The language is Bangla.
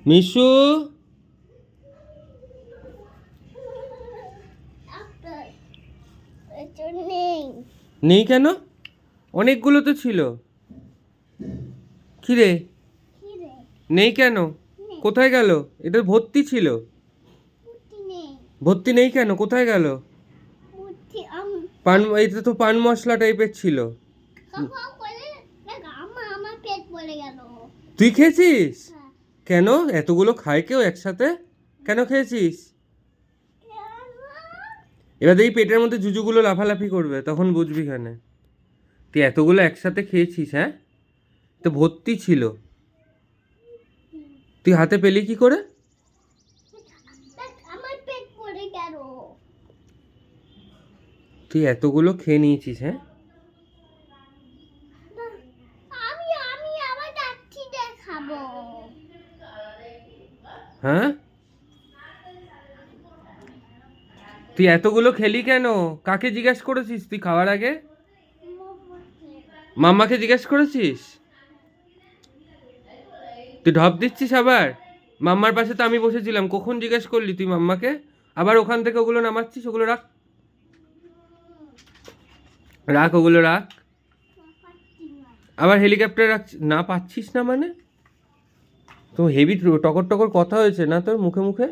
মিশু, নেই কেন? অনেকগুলো তো ছিল। কি রে, নেই কেন? কোথায় গেল? এটা ভর্তি ছিল। ভর্তি নেই কেন? কোথায় গেল? পান, এটা তো পান মশলা টাইপের ছিল। তুই খেয়েছিস? কেন? এতগুলো খায় কেউ একসাথে? কেন খেয়েছিস? এবার দেখি পেটের মধ্যে জুজুগুলো লাফালাফি করবে, তখন বুঝবি কেন। তুই এতগুলো একসাথে খেয়েছিস? হ্যাঁ, তো ভর্তি ছিল। তুই হাতে পেলি কি করে? তুই এতগুলো খেয়ে নিয়েছিস? হ্যাঁ, হ্যাঁ, তুই এতগুলো খেলি কেন? কাকে জিজ্ঞেস করেছিস তুই খাওয়ার আগে? মাম্মাকে জিজ্ঞেস করেছিস? তুই ঢপ দিচ্ছিস আবার? মাম্মার পাশে তো আমি বসেছিলাম, কখন জিজ্ঞেস করলি তুই মাম্মাকে? আবার ওখান থেকে ওগুলো নামাচ্ছিস, ওগুলো রাখ। রাখ, ওগুলো রাখ। আবার হেলিকপ্টার রাখছিস না? পাচ্ছিস না মানে? তো হেভি টকর টকর কথা হয়েছে না তোর মুখে মুখে?